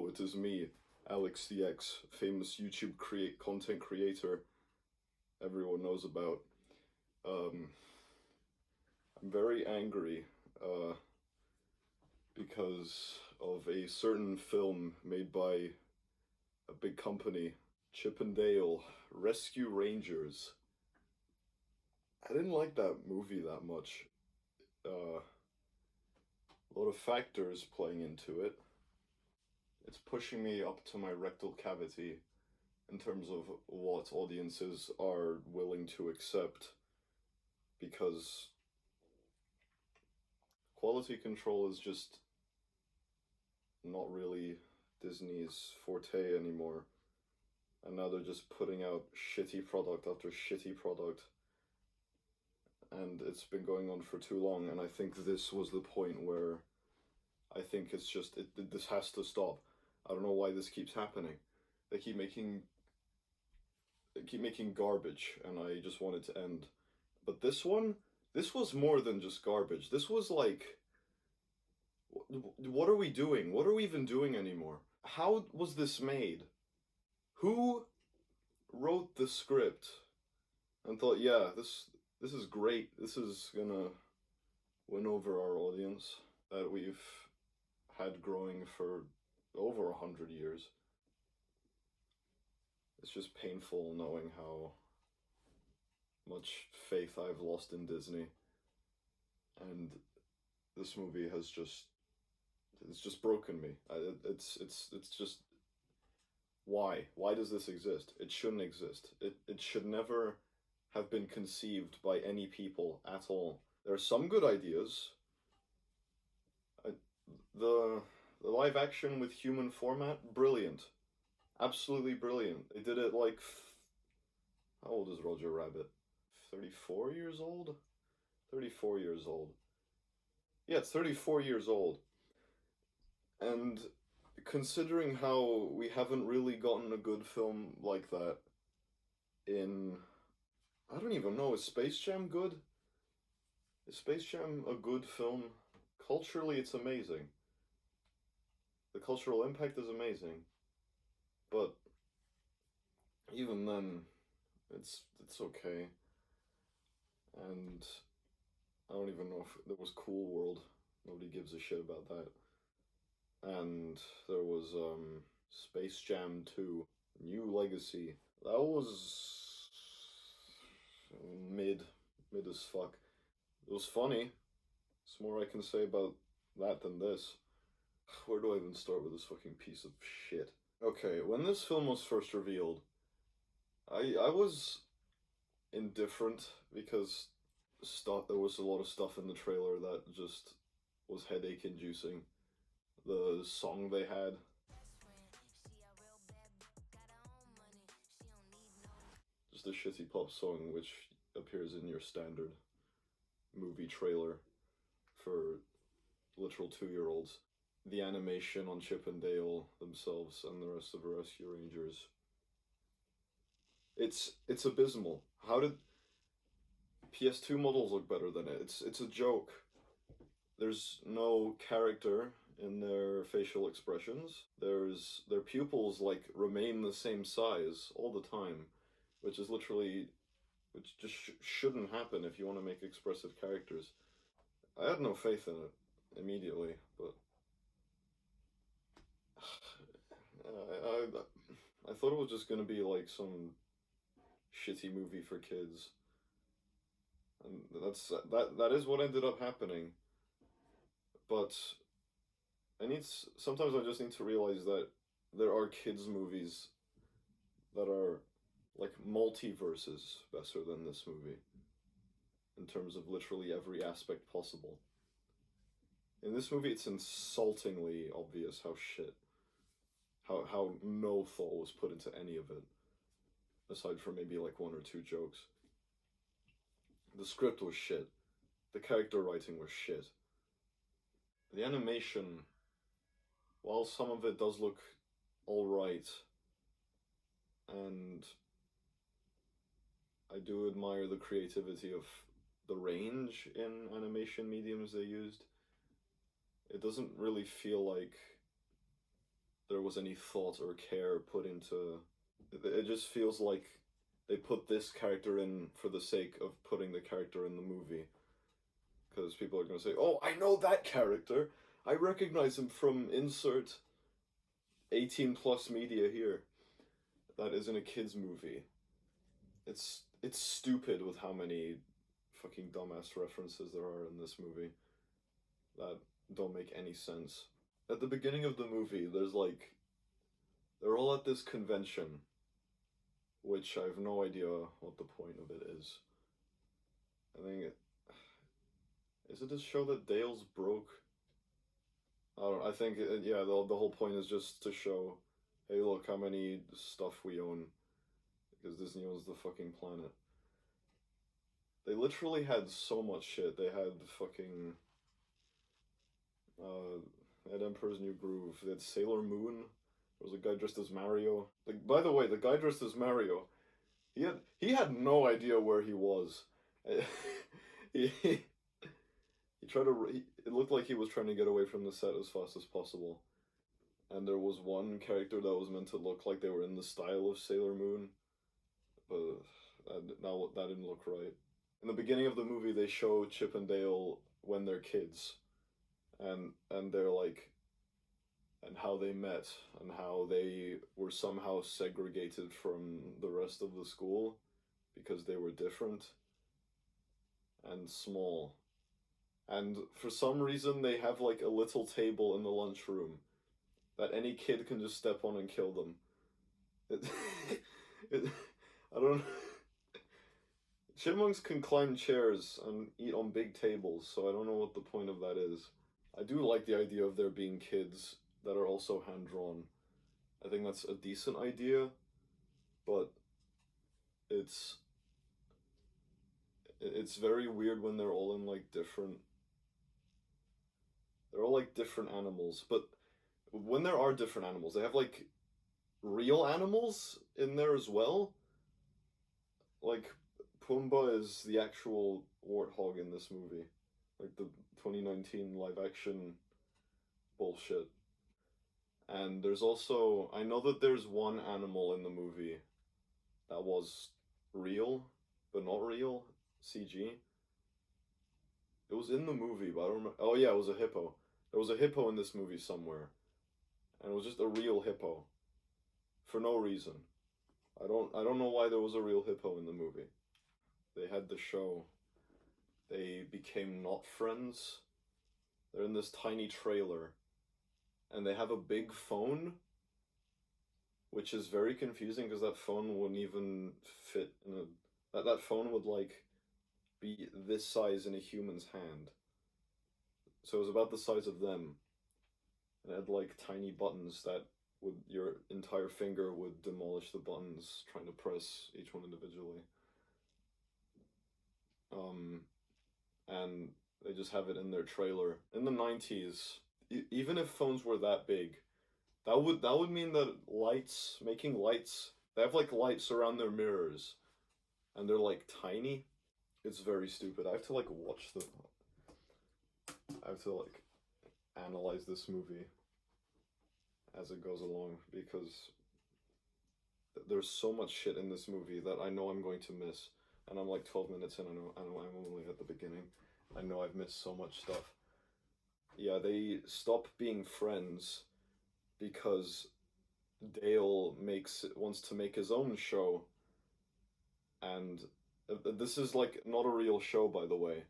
it is me, Alex the X, famous YouTube content creator everyone knows about. I'm very angry because of a certain film made by a big company, Chip and Dale Rescue Rangers. I didn't like that movie that much. A lot of factors playing into it. It's pushing me up to my rectal cavity in terms of what audiences are willing to accept, because quality control is just not really Disney's forte anymore. And now they're just putting out shitty product after shitty product. And it's been going on for too long, and I think this was the point where I think it's just, this has to stop. I don't know why this keeps happening. They keep making garbage, and I just want it to end. But this one, this was more than just garbage. This was like, what are we doing? What are we even doing anymore? How was this made? Who wrote the script and thought, yeah, this is great. This is gonna win over our audience that we've had growing for over 100 years. It's just painful knowing how much faith I've lost in Disney. And this movie has it's just broken me. It's just, why? Why does this exist? It shouldn't exist. It should never have been conceived by any people at all. There are some good ideas. The live action with human format, brilliant. Absolutely brilliant. They did it like, how old is Roger Rabbit? 34 years old? 34 years old. Yeah, it's 34 years old. And considering how we haven't really gotten a good film like that in, I don't even know, is Space Jam good? Is Space Jam a good film? Culturally, it's amazing. The cultural impact is amazing. But even then, it's okay. And I don't even know if there was Cool World. Nobody gives a shit about that. And there was Space Jam 2, New Legacy. That was mid as fuck. It was funny. There's more I can say about that than this. Where do I even start with this fucking piece of shit? Okay, when this film was first revealed, I was indifferent because there was a lot of stuff in the trailer that just was headache inducing. The song they had, just a shitty pop song which appears in your standard movie trailer for literal 2-year-olds. The animation on Chip and Dale themselves and the rest of the Rescue Rangers, it's abysmal. How did PS2 models look better than it? It's a joke. There's no character in their facial expressions. Their pupils like remain the same size all the time, which just shouldn't happen if you want to make expressive characters. I had no faith in it immediately, but I thought it was just gonna be like some shitty movie for kids, and that is what ended up happening. But sometimes I just need to realize that there are kids movies that are like multiverses better than this movie in terms of literally every aspect possible. In this movie, it's insultingly obvious how no thought was put into any of it, aside from maybe like 1 or 2 jokes. The script was shit. The character writing was shit. The animation, while some of it does look alright, and I do admire the creativity of the range in animation mediums they used, it doesn't really feel like there was any thought or care put into. It just feels like they put this character in for the sake of putting the character in the movie. Because people are going to say, oh, I know that character. I recognize him from insert 18 plus media here. That isn't a kid's movie. It's stupid with how many fucking dumbass references there are in this movie that don't make any sense. At the beginning of the movie, there's like, they're all at this convention, which I have no idea what the point of it is. I think is it to show that Dale's broke? I don't know, I think, yeah, the whole point is just to show, hey, look how many stuff we own, because Disney owns the fucking planet. They literally had so much shit. They had fucking, they had Emperor's New Groove, they had Sailor Moon, there was a guy dressed as Mario. Like, by the way, the guy dressed as Mario, he had no idea where he was. he tried to. It looked like he was trying to get away from the set as fast as possible. And there was one character that was meant to look like they were in the style of Sailor Moon, but that didn't look right. In the beginning of the movie, they show Chip and Dale when they're kids, and they're like, and how they met, and how they were somehow segregated from the rest of the school because they were different and small. And for some reason, they have like a little table in the lunchroom that any kid can just step on and kill them. I don't. Chipmunks can climb chairs and eat on big tables, so I don't know what the point of that is. I do like the idea of there being kids that are also hand-drawn. I think that's a decent idea, but it's very weird when they're all in like different. They're all like different animals, but when there are different animals, they have like real animals in there as well. Like Pumbaa is the actual warthog in this movie, like the 2019 live action bullshit. And there's also, I know that there's one animal in the movie that was real, but not real, CG. It was in the movie, but I don't remember. Oh yeah, it was a hippo. There was a hippo in this movie somewhere, and it was just a real hippo, for no reason. I don't know why there was a real hippo in the movie. They had the show. They became not friends. They're in this tiny trailer, and they have a big phone, which is very confusing because that phone wouldn't even fit in a. That phone would like be this size in a human's hand. So it was about the size of them. And it had like tiny buttons that would, your entire finger would demolish the buttons trying to press each one individually. And they just have it in their trailer. In the 90s, even if phones were that big, that would mean that making lights, they have like lights around their mirrors, and they're like tiny. It's very stupid. I have to like analyze this movie as it goes along, because there's so much shit in this movie that I know I'm going to miss, and I'm like 12 minutes in. I know I'm only at the beginning. I know I've missed so much stuff. Yeah, they stop being friends because Dale wants to make his own show, and this is like not a real show, by the way,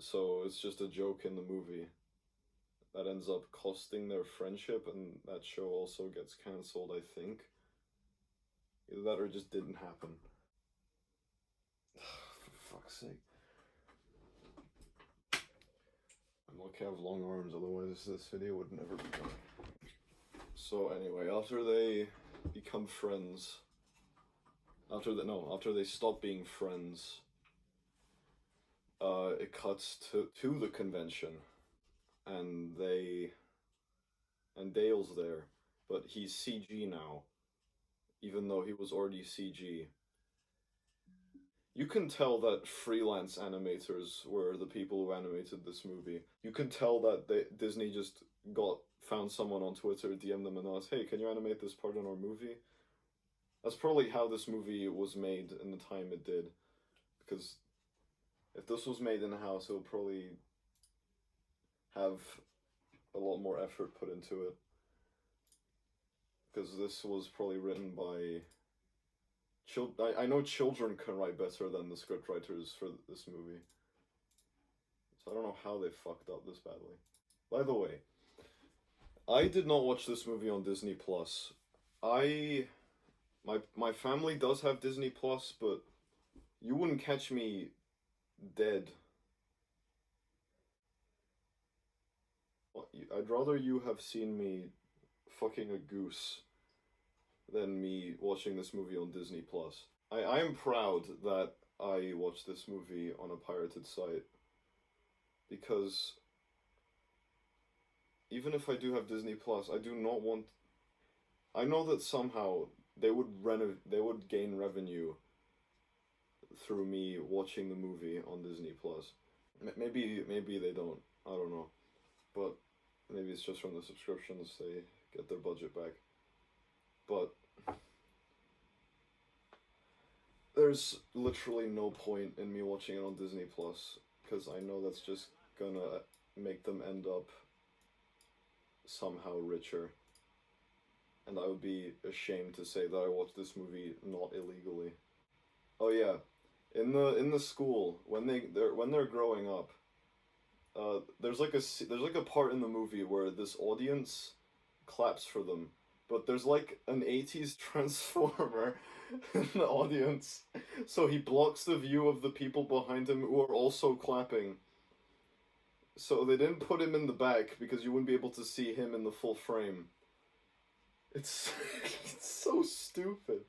so it's just a joke in the movie that ends up costing their friendship, and that show also gets cancelled, I think. Either that or it just didn't happen. For fuck's sake. I'm lucky I have long arms, otherwise this video would never be done. So anyway, after they become friends, after they stop being friends, it cuts to the convention, and Dale's there, but he's CG now, even though he was already CG. You can tell that freelance animators were the people who animated this movie. You can tell that Disney just found someone on Twitter, DM'd them and asked, "Hey, can you animate this part in our movie?" That's probably how this movie was made in the time it did. Because if this was made in house, it would probably have a lot more effort put into it. Because this was probably written by I know children can write better than the scriptwriters for this movie. So I don't know how they fucked up this badly. By the way, I did not watch this movie on Disney Plus. My family does have Disney Plus, but you wouldn't catch me dead. I'd rather you have seen me fucking a goose than me watching this movie on Disney Plus. I am proud that I watched this movie on a pirated site because even if I do have Disney Plus, I do not want. I know that somehow they would gain revenue through me watching the movie on Disney Plus. Maybe they don't. I don't know, but maybe it's just from the subscriptions they get their budget back. But there's literally no point in me watching it on Disney Plus because I know that's just gonna make them end up somehow richer. And I would be ashamed to say that I watched this movie not illegally. Oh yeah, in the school when they're growing up, there's like a part in the movie where this audience claps for them, but there's like an 80s transformer in the audience, so he blocks the view of the people behind him who are also clapping. So they didn't put him in the back because you wouldn't be able to see him in the full frame. It's it's so stupid.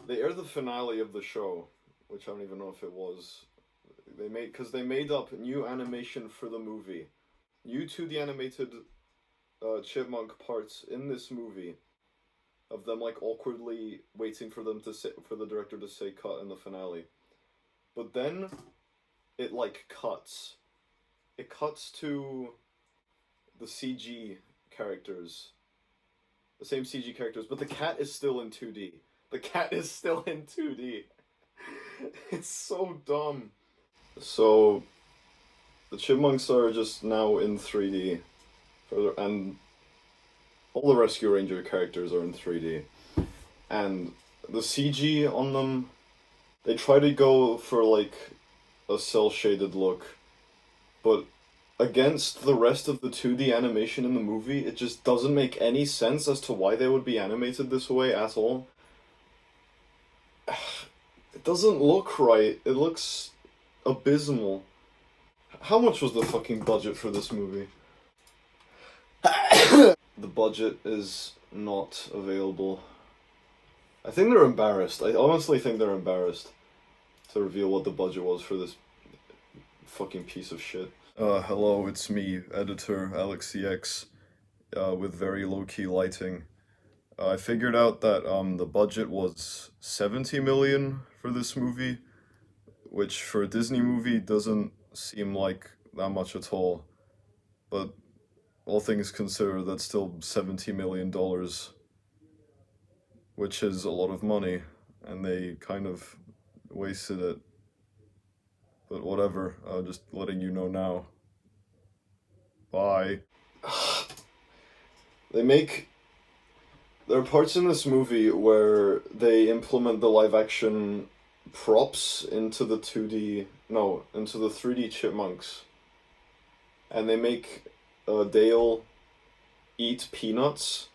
They aired the finale of the show, which I don't even know if it was. They made up new animation for the movie, new 2D animated chipmunk parts in this movie, of them like awkwardly waiting for the director to say cut in the finale, but then it like cuts. It cuts to the CG characters, the same CG characters, but the cat is still in 2D. The cat is still in 2D. It's so dumb. So, the chipmunks are just now in 3D, and all the Rescue Ranger characters are in 3D. And the CG on them, they try to go for like a cel-shaded look, but against the rest of the 2D animation in the movie, it just doesn't make any sense as to why they would be animated this way at all. It doesn't look right. It looks abysmal. How much was the fucking budget for this movie? The budget is not available. I think they're embarrassed. I honestly think they're embarrassed to reveal what the budget was for this fucking piece of shit. Hello, it's me, editor AlexCX, with very low-key lighting. I figured out that the budget was 70 million for this movie, which for a Disney movie doesn't seem like that much at all. But all things considered, that's still $70 million, which is a lot of money, and they kind of wasted it. But whatever, just letting you know now. Bye. There are parts in this movie where they implement the live action props into the 3D chipmunks. And they make Dale eat peanuts.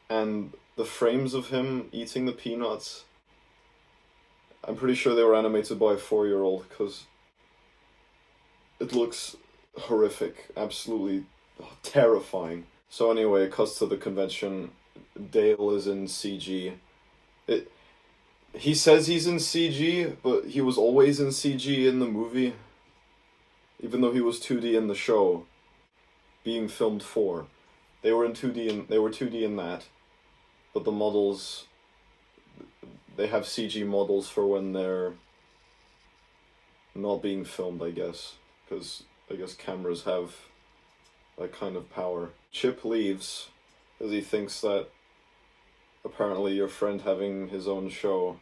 And the frames of him eating the peanuts, I'm pretty sure they were animated by a 4-year-old because it looks horrific, absolutely terrifying. So anyway, it cuts to the convention. Dale is in CG. He says he's in CG, but he was always in CG in the movie. Even though he was 2D in the show, being filmed for. They were 2D in that. But the models, they have CG models for when they're not being filmed, I guess, because I guess cameras have that kind of power. Chip leaves because he thinks that apparently your friend having his own show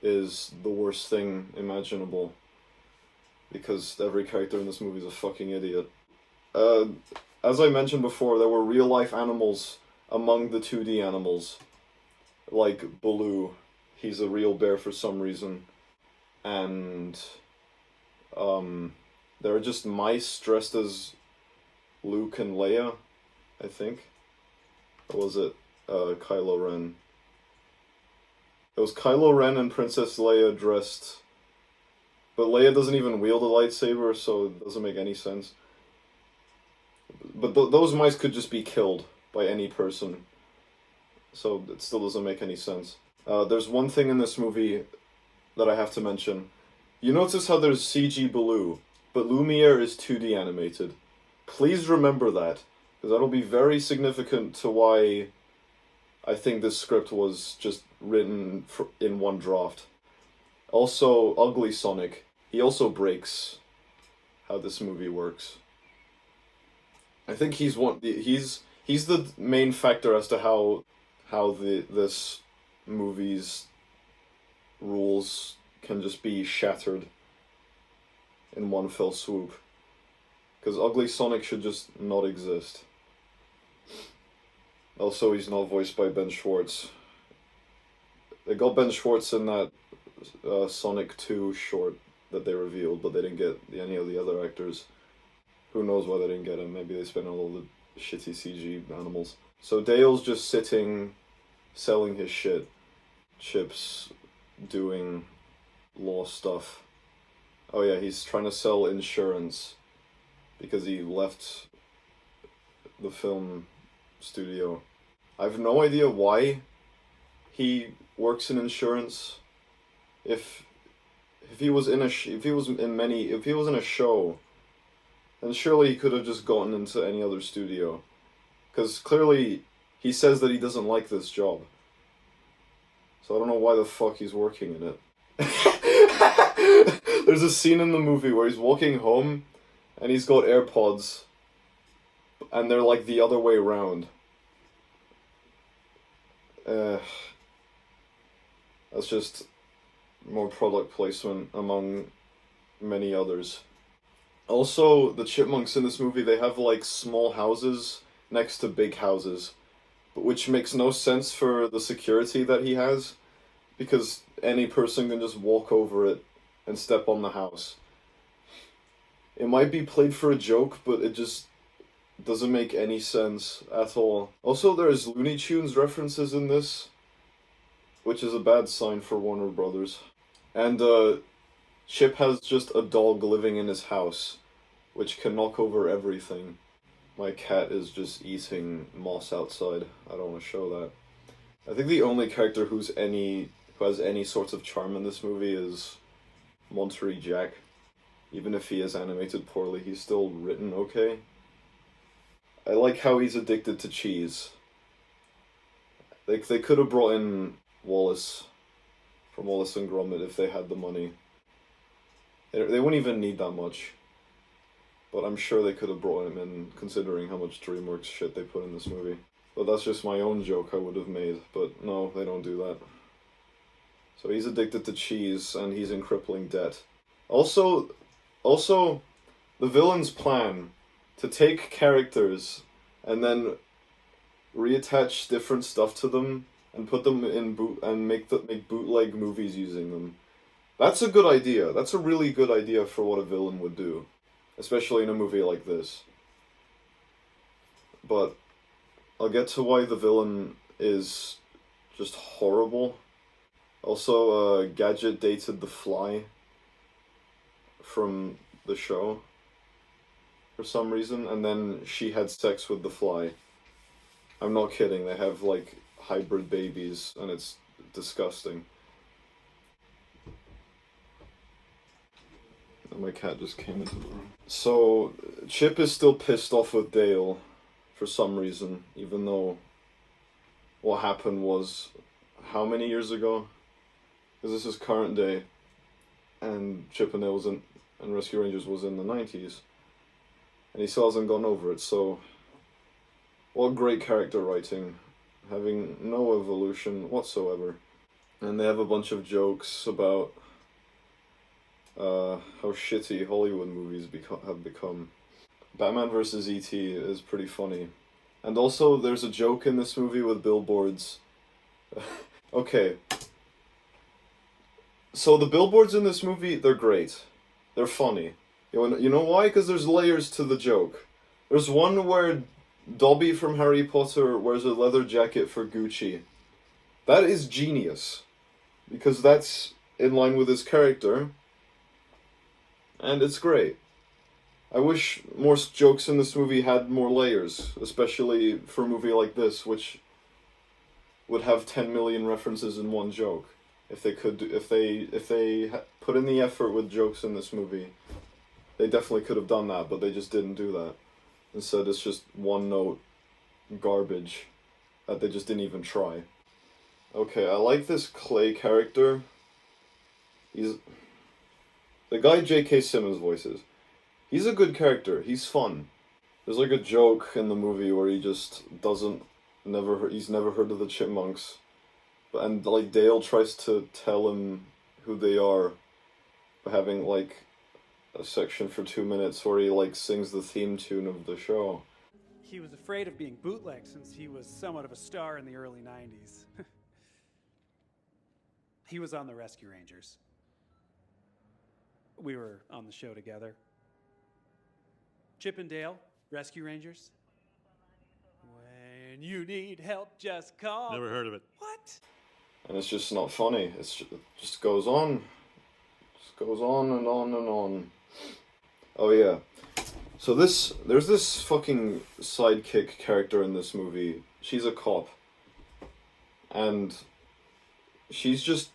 is the worst thing imaginable, because every character in this movie is a fucking idiot. As I mentioned before, there were real life animals among the 2D animals, like Baloo. He's a real bear for some reason, and there are just mice dressed as Luke and Leia, I think. Or was it Kylo Ren? It was Kylo Ren and Princess Leia dressed, but Leia doesn't even wield a lightsaber, so it doesn't make any sense. But those mice could just be killed by any person, so it still doesn't make any sense. There's one thing in this movie that I have to mention. You notice how there's CG Baloo, but Lumiere is 2D animated. Please remember that, because that'll be very significant to why I think this script was just written in one draft. Also, Ugly Sonic, he also breaks how this movie works. I think he's the main factor as to how this movie's rules can just be shattered in one fell swoop. Because Ugly Sonic should just not exist. Also, he's not voiced by Ben Schwartz. They got Ben Schwartz in that Sonic 2 short that they revealed, but they didn't get any of the other actors. Who knows why they didn't get him? Maybe they spent all the shitty CG animals. So Dale's just sitting, selling his shit. Chip's doing law stuff. Oh yeah, he's trying to sell insurance because he left the film studio. I have no idea why he works in insurance. If he was in a show, then surely he could have just gotten into any other studio. Because clearly he says that he doesn't like this job. So I don't know why the fuck he's working in it. There's a scene in the movie where he's walking home and he's got AirPods and they're like the other way around. That's just more product placement among many others. Also, the chipmunks in this movie, they have like small houses next to big houses, but which makes no sense for the security that he has, because any person can just walk over it and step on the house. It might be played for a joke, but it just doesn't make any sense at all. Also, there's Looney Tunes references in this, which is a bad sign for Warner Brothers. And Chip has just a dog living in his house, which can knock over everything. My cat is just eating moss outside. I don't want to show that. I think the only character who has any sort of charm in this movie is Monterey Jack. Even if he is animated poorly, he's still written okay. I like how he's addicted to cheese. Like, they could have brought in Wallace from Wallace and Gromit if they had the money. They wouldn't even need that much. But I'm sure they could have brought him in, considering how much DreamWorks shit they put in this movie. But that's just my own joke I would have made. But no, they don't do that. So he's addicted to cheese, and he's in crippling debt. Also, the villain's plan to take characters and then reattach different stuff to them and put them in make bootleg movies using them. That's a good idea. That's a really good idea for what a villain would do, especially in a movie like this. But I'll get to why the villain is just horrible. Also, Gadget dated the Fly from the show for some reason, and then she had sex with the Fly. I'm not kidding, they have like hybrid babies, and it's disgusting. And my cat just came into the room. So, Chip is still pissed off with Dale for some reason, even though what happened was how many years ago? Because this is current day. and Chip and Dale was in, and Rescue Rangers was in the 90s, and he still hasn't gone over it. So, what great character writing, having no evolution whatsoever. And they have a bunch of jokes about how shitty Hollywood movies have become. Batman vs. E.T. is pretty funny. And also, there's a joke in this movie with billboards. Okay. So the billboards in this movie, they're great. They're funny. You know why? Because there's layers to the joke. There's one where Dobby from Harry Potter wears a leather jacket for Gucci. That is genius. Because that's in line with his character. And it's great. I wish more jokes in this movie had more layers, especially for a movie like this, which would have 10 million references in one joke. If they put in the effort with jokes in this movie, they definitely could have done that, but they just didn't do that. Instead, it's just one note garbage that they just didn't even try. Okay, I like this Clay character. He's the guy J.K. Simmons voices. He's a good character. He's fun. There's like a joke in the movie where he just he's never heard of the Chipmunks. And like Dale tries to tell him who they are by having like a section for 2 minutes where he like sings the theme tune of the show. He was afraid of being bootlegged since he was somewhat of a star in the early 90s. He was on the Rescue Rangers. We were on the show together. Chip and Dale, Rescue Rangers. When you need help, just call. Never heard of it. What? And it's just not funny. It just goes on. Just goes on and on and on. Oh yeah. So there's this fucking sidekick character in this movie. She's a cop. And she's just...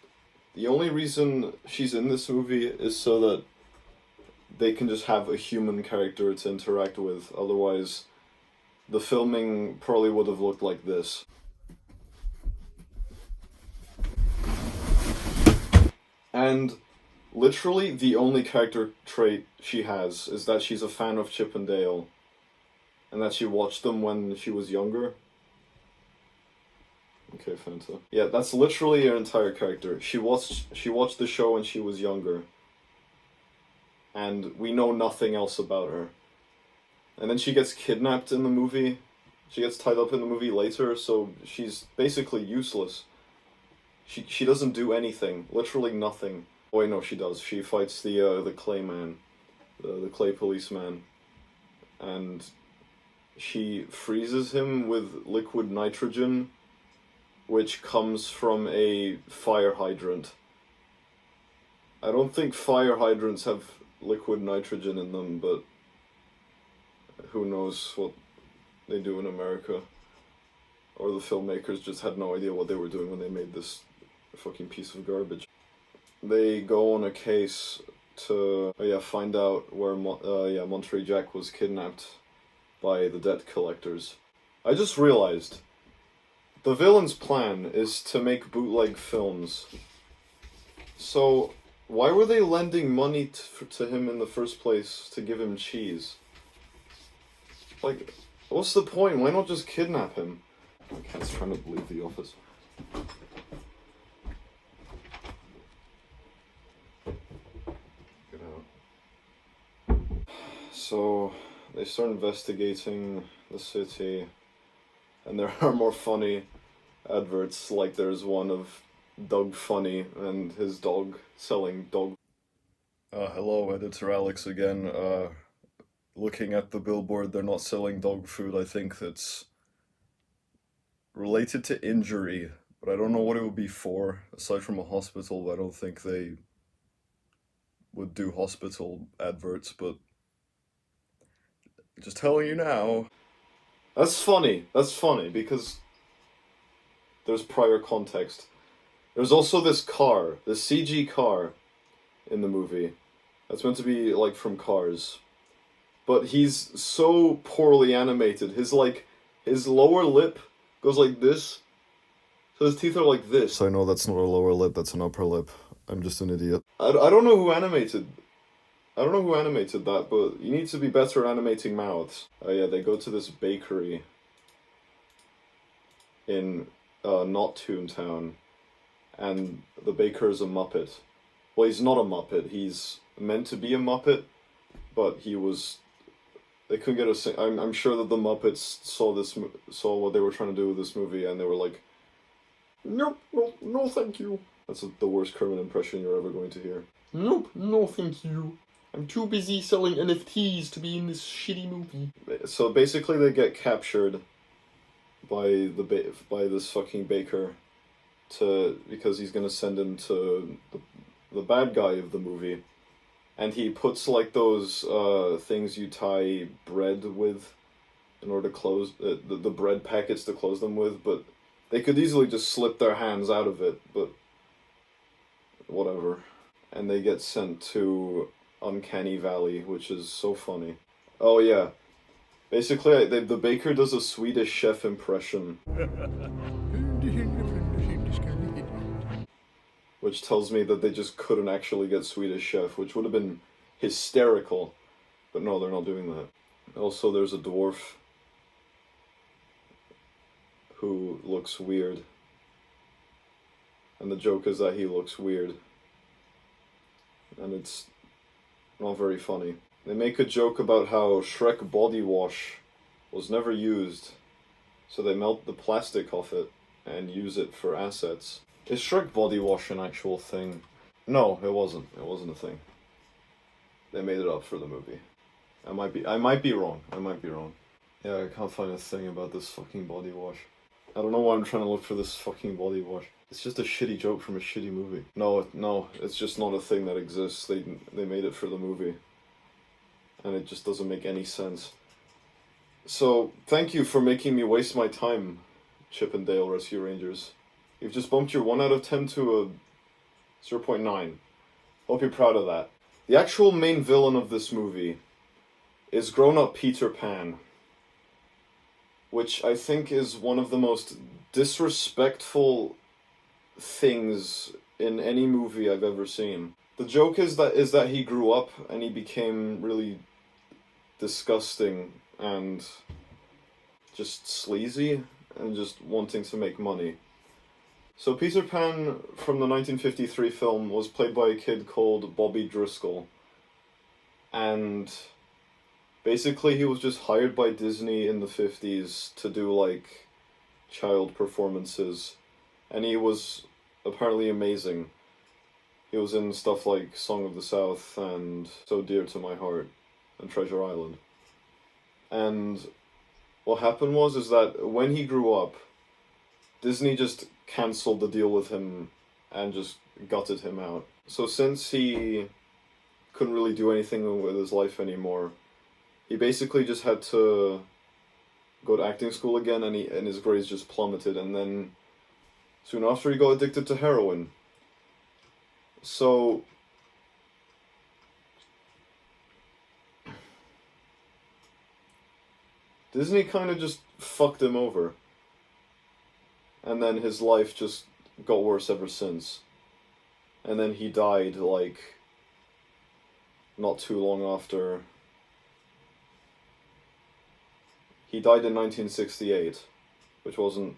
The only reason she's in this movie is so that they can just have a human character to interact with. Otherwise, the filming probably would have looked like this. And literally the only character trait she has is that she's a fan of Chip and Dale. And that she watched them when she was younger. Okay, Fanta. Yeah, that's literally her entire character. She watched the show when she was younger. And we know nothing else about her. And then she gets kidnapped in the movie. She gets tied up in the movie later, so she's basically useless. She doesn't do anything. Literally nothing. Oh wait, no, she does. She fights the clay man. The clay policeman. And she freezes him with liquid nitrogen, which comes from a fire hydrant. I don't think fire hydrants have liquid nitrogen in them, but who knows what they do in America. Or the filmmakers just had no idea what they were doing when they made this fucking piece of garbage. They go on a case to find out where Monterey Jack was kidnapped by the debt collectors. I just realized the villain's plan is to make bootleg films. So why were they lending money to him in the first place to give him cheese? Like, what's the point? Why not just kidnap him? My cat's trying to leave the office. Get out. So, they start investigating the city, and there are more funny adverts, like there's one of Doug Funny and his dog selling dog. Hello, Editor Alex again. Looking at the billboard, they're not selling dog food. I think that's related to injury, but I don't know what it would be for. Aside from a hospital, I don't think they would do hospital adverts, but just telling you now. That's funny because there's prior context. There's also this car, this CG car in the movie. That's meant to be like from Cars. But he's so poorly animated. His lower lip goes like this. So his teeth are like this. I know that's not a lower lip, that's an upper lip. I'm just an idiot. I don't know who animated. I don't know who animated that, but you need to be better at animating mouths. Oh yeah, they go to this bakery in not Toontown, and the baker is a Muppet. Well, he's not a Muppet. He's meant to be a Muppet, but he was. They couldn't get a. I'm sure that the Muppets saw what they were trying to do with this movie, and they were like, "Nope, no, thank you." That's the worst Kermit impression you're ever going to hear. Nope, no, thank you. I'm too busy selling NFTs to be in this shitty movie. So basically, they get captured by this fucking baker, because he's gonna send him to the bad guy of the movie, and he puts like those things you tie bread with in order to close the bread packets to close them with, but they could easily just slip their hands out of it, but whatever. And they get sent to Uncanny Valley, which is so funny. Oh yeah. Basically, the baker does a Swedish chef impression. Which tells me that they just couldn't actually get Swedish chef, which would have been hysterical. But no, they're not doing that. Also, there's a dwarf who looks weird. And the joke is that he looks weird. And it's not very funny. They make a joke about how Shrek body wash was never used, so they melt the plastic off it and use it for assets. Is Shrek body wash an actual thing? No, it wasn't. It wasn't a thing. They made it up for the movie. I might be wrong. I might be wrong. Yeah, I can't find a thing about this fucking body wash. I don't know why I'm trying to look for this fucking body wash. It's just a shitty joke from a shitty movie. No, it's just not a thing that exists. They made it for the movie. And it just doesn't make any sense. So, thank you for making me waste my time, Chip and Dale Rescue Rangers. You've just bumped your 1 out of 10 to a 0.9. Hope you're proud of that. The actual main villain of this movie is grown-up Peter Pan, which I think is one of the most disrespectful things in any movie I've ever seen. The joke is that he grew up and he became really disgusting and just sleazy and just wanting to make money. So Peter Pan from the 1953 film was played by a kid called Bobby Driscoll, and basically he was just hired by Disney in the 50s to do like child performances, and he was apparently amazing. He was in stuff like Song of the South and So Dear to My Heart and Treasure Island. And what happened was that when he grew up, Disney just cancelled the deal with him and just gutted him out. So since he couldn't really do anything with his life anymore, he basically just had to go to acting school again, and his grades just plummeted, and then soon after he got addicted to heroin. So Disney kind of just fucked him over. And then his life just got worse ever since. And then he died, like, not too long after. He died in 1968, which wasn't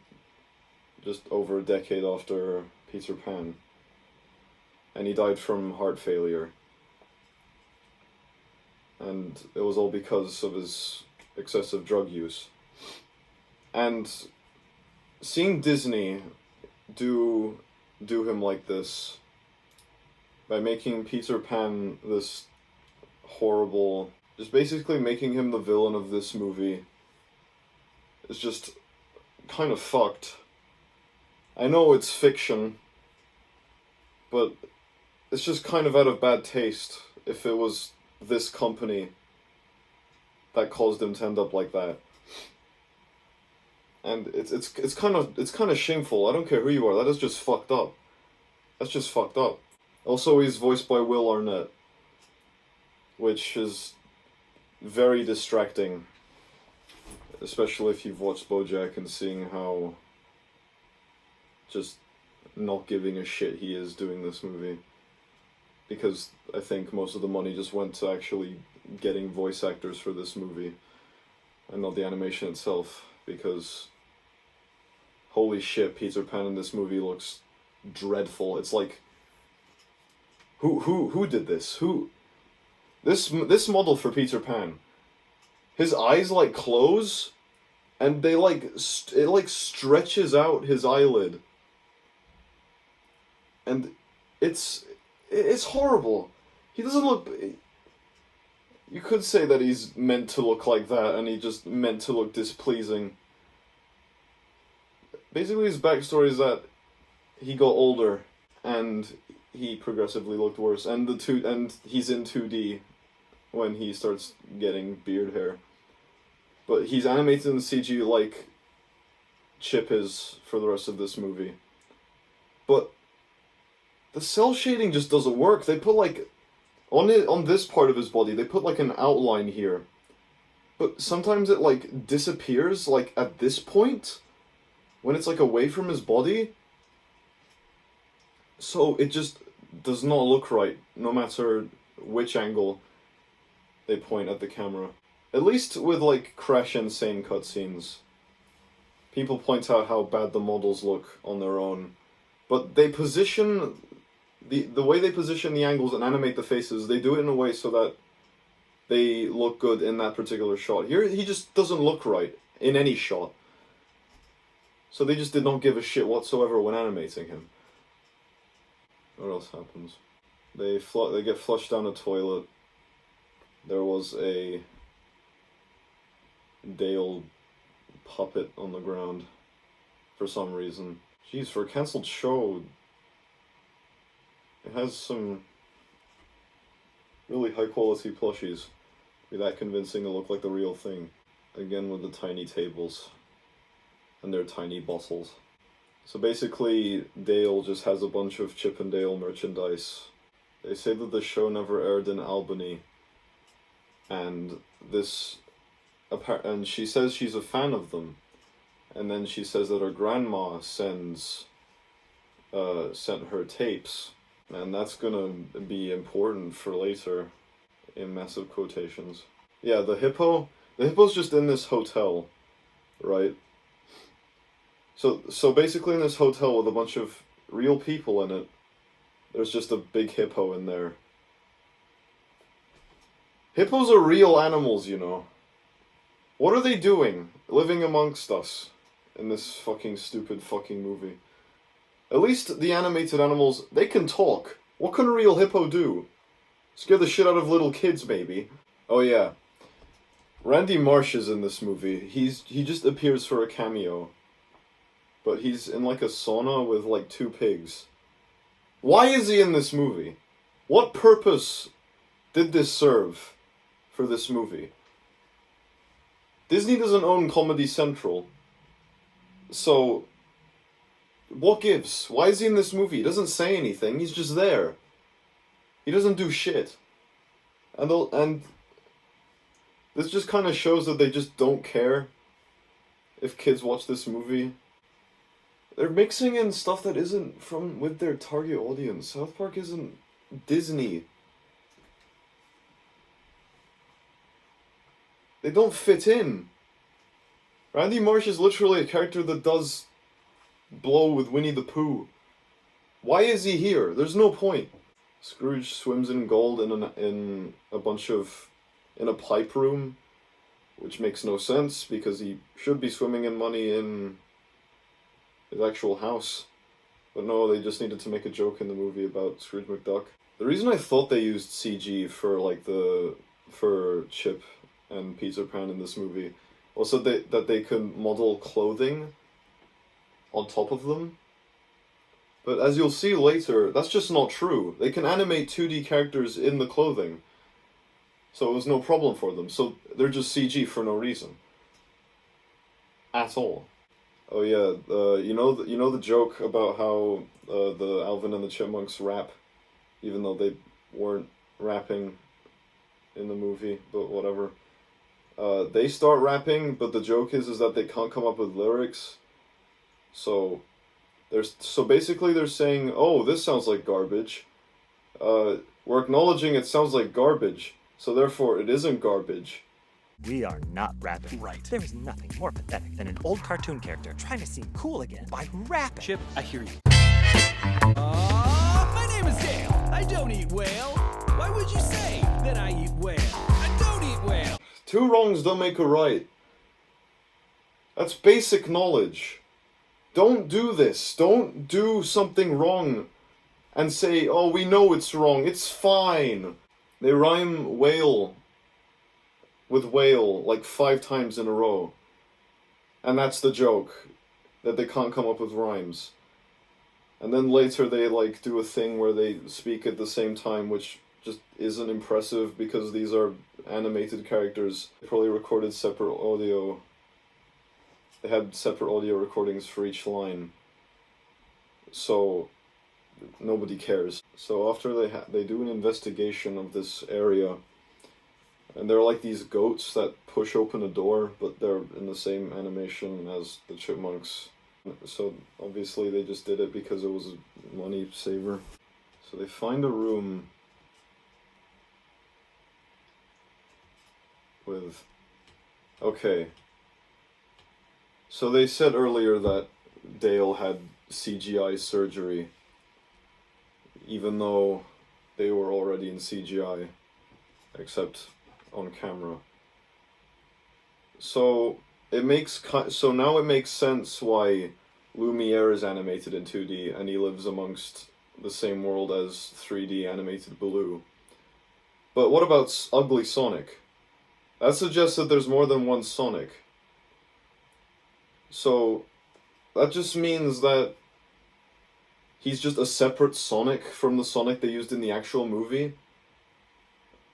just over a decade after Peter Pan. And he died from heart failure. And it was all because of his excessive drug use. And seeing Disney do him like this, by making Peter Pan this horrible, just basically making him the villain of this movie, is just kind of fucked. I know it's fiction, but it's just kind of out of bad taste if it was this company that caused him to end up like that. And it's kind of shameful. I don't care who you are. That is just fucked up. That's just fucked up. Also, he's voiced by Will Arnett, which is very distracting, especially if you've watched BoJack and seeing how just not giving a shit he is doing this movie. because I think most of the money just went to actually getting voice actors for this movie and not the animation itself, because holy shit, Peter Pan in this movie looks dreadful. It's like, who did this? This model for Peter Pan, his eyes like close, and they like it like stretches out his eyelid, and it's horrible. He doesn't look. You could say that he's meant to look like that, and he just meant to look displeasing. Basically, his backstory is that he got older, and he progressively looked worse, and he's in 2D when he starts getting beard hair. But he's animated in CG like Chip is for the rest of this movie. But the cell shading just doesn't work. They put like on this part of his body, they put like an outline here. But sometimes it like disappears like at this point when it's like away from his body. So it just does not look right, no matter which angle they point at the camera. At least with like Crash Insane cutscenes, people point out how bad the models look on their own. But they position, the way they position the angles and animate the faces, they do it in a way so that they look good in that particular shot. Here, he just doesn't look right in any shot. So they just did not give a shit whatsoever when animating him. What else happens? They get flushed down a toilet. There was a Dale puppet on the ground for some reason. Jeez, for a cancelled show, it has some really high quality plushies. Be that convincing to look like the real thing. Again with the tiny tables and their tiny bottles. So basically, Dale just has a bunch of Chip and Dale merchandise. They say that the show never aired in Albany, and and she says she's a fan of them, and then she says that her grandma sent her tapes, and that's gonna be important for later, in massive quotations. Yeah, the hippo's just in this hotel, right? So basically in this hotel with a bunch of real people in it, there's just a big hippo in there. Hippos are real animals, you know. What are they doing living amongst us in this fucking stupid fucking movie? At least the animated animals, they can talk. What can a real hippo do? Scare the shit out of little kids, maybe. Oh yeah. Randy Marsh is in this movie. He just appears for a cameo. But he's in like a sauna with like 2 pigs. Why is he in this movie? What purpose did this serve for this movie? Disney doesn't own Comedy Central. So, what gives? Why is he in this movie? He doesn't say anything. He's just there. He doesn't do shit. And this just kind of shows that they just don't care if kids watch this movie. They're mixing in stuff that isn't with their target audience. South Park isn't Disney. They don't fit in. Randy Marsh is literally a character that does blow with Winnie the Pooh. Why is he here? There's no point. Scrooge swims in gold in a pipe room, which makes no sense because he should be swimming in money in his actual house. But no, they just needed to make a joke in the movie about Scrooge McDuck. The reason I thought they used CG for Chip and Peter Pan in this movie was so that they could model clothing on top of them. But as you'll see later, that's just not true. They can animate 2D characters in the clothing. So it was no problem for them. So they're just CG for no reason. At all. Oh yeah, you know the joke about how the Alvin and the Chipmunks rap, even though they weren't rapping in the movie, but whatever. They start rapping, but the joke is that they can't come up with lyrics. So basically they're saying, "Oh, this sounds like garbage," We're acknowledging it sounds like garbage, so therefore it isn't garbage. We are not rapping. Right. There is nothing more pathetic than an old cartoon character trying to seem cool again by rapping. Chip, I hear you. My name is Dale. I don't eat whale. Why would you say that I eat whale? I don't eat whale. 2 wrongs don't make a right. That's basic knowledge. Don't do this. Don't do something wrong and say, oh, we know it's wrong. It's fine. They rhyme whale with whale like 5 times in a row. And that's the joke, that they can't come up with rhymes. And then later they like do a thing where they speak at the same time, which just isn't impressive because these are animated characters. They probably recorded separate audio. They had separate audio recordings for each line. So nobody cares. So after they do an investigation of this area, and they're like these goats that push open a door, but they're in the same animation as the chipmunks. So obviously they just did it because it was a money saver. So they find a room with... Okay. So they said earlier that Dale had CGI surgery, even though they were already in CGI, except on camera. So now it makes sense why Lumiere is animated in 2D and he lives amongst the same world as 3D animated Baloo. But what about Ugly Sonic? That suggests that there's more than one Sonic. So that just means that he's just a separate Sonic from the Sonic they used in the actual movie.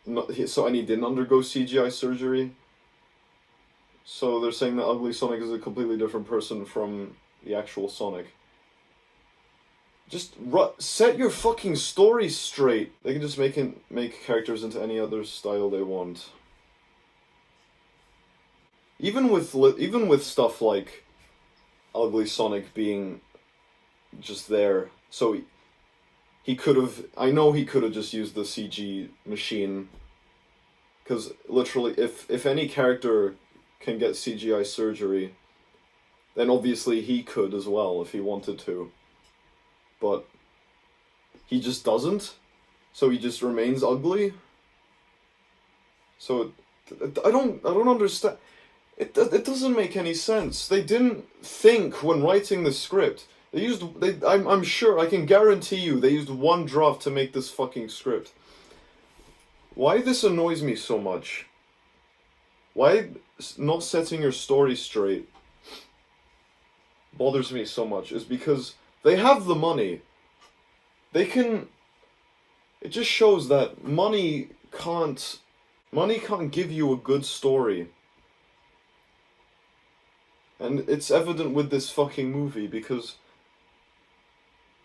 And he didn't undergo CGI surgery. So they're saying that Ugly Sonic is a completely different person from the actual Sonic. Just set your fucking story straight. They can just make characters into any other style they want. Even with stuff like Ugly Sonic being just there, so he could have. I know he could have just used the CG machine. Because literally, if any character can get CGI surgery, then obviously he could as well if he wanted to. But he just doesn't, so he just remains ugly. So I don't understand. It doesn't make any sense. They didn't think when writing the script. I'm sure, I can guarantee you, they used one draft to make this fucking script. Why this annoys me so much, why not setting your story straight bothers me so much, is because they have the money. It just shows that money can't give you a good story. And it's evident with this fucking movie, because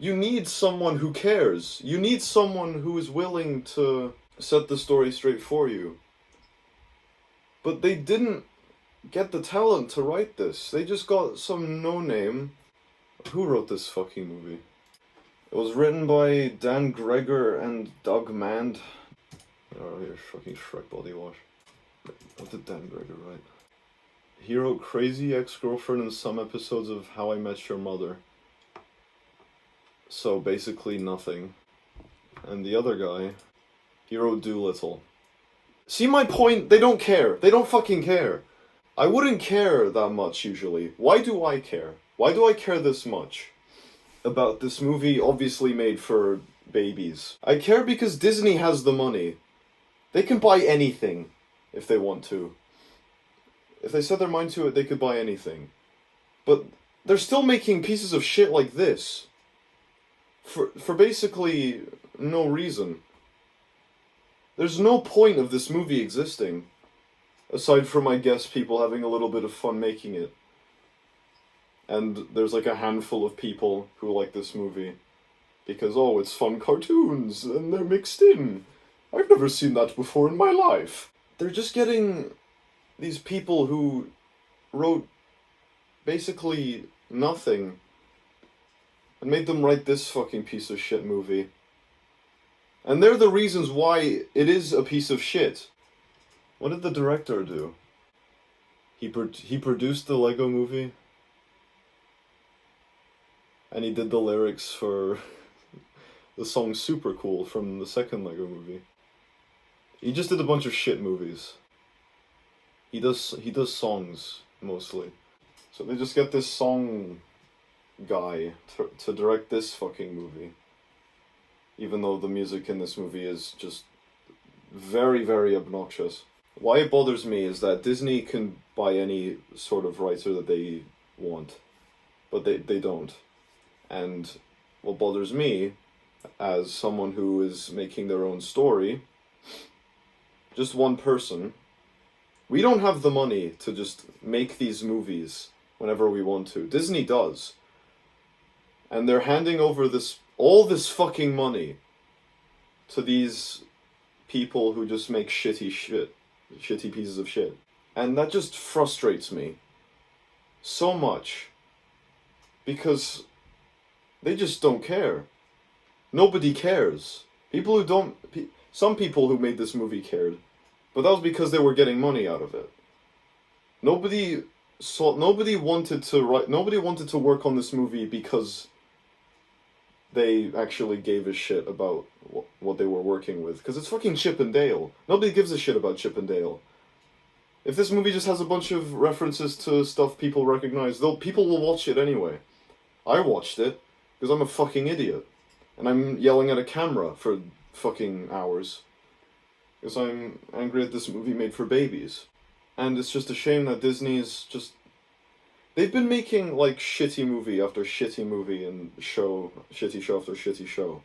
you need someone who cares. You need someone who is willing to set the story straight for you. But they didn't get the talent to write this. They just got some no-name. Who wrote this fucking movie? It was written by Dan Greger and Doug Mand. Oh, here's fucking Shrek body wash. What did Dan Greger write? He wrote Crazy Ex-Girlfriend and some episodes of How I Met Your Mother. So basically nothing. And the other guy, he wrote Doolittle. See my point? They don't care. They don't fucking care. I wouldn't care that much usually. Why do I care? Why do I care this much about this movie obviously made for babies? I care because Disney has the money. They can buy anything if they want to. If they set their mind to it, they could buy anything. But they're still making pieces of shit like this. For basically no reason. There's no point of this movie existing. Aside from, I guess, people having a little bit of fun making it. And there's like a handful of people who like this movie. Because, oh, it's fun cartoons, and they're mixed in. I've never seen that before in my life. They're just getting these people who wrote basically nothing and made them write this fucking piece of shit movie. And they're the reasons why it is a piece of shit. What did the director do? He produced the Lego movie. And he did the lyrics for the song Super Cool from the second Lego movie. He just did a bunch of shit movies. He does songs mostly. So they just get this song guy to direct this fucking movie. Even though the music in this movie is just very, very obnoxious. Why it bothers me is that Disney can buy any sort of writer that they want. But they don't. And what bothers me, as someone who is making their own story, just one person, we don't have the money to just make these movies whenever we want to. Disney does. And they're handing over all this fucking money to these people who just make shitty pieces of shit. And that just frustrates me so much. Because they just don't care. Nobody cares. Some people who made this movie cared, but that was because they were getting money out of it. Nobody wanted to work on this movie because they actually gave a shit about what they were working with. Because it's fucking Chip and Dale. Nobody gives a shit about Chip and Dale. If this movie just has a bunch of references to stuff people recognize, people will watch it anyway. I watched it because I'm a fucking idiot. And I'm yelling at a camera for fucking hours. Because I'm angry at this movie made for babies. And it's just a shame that Disney is just... They've been making, like, shitty movie after shitty movie and shitty show after shitty show.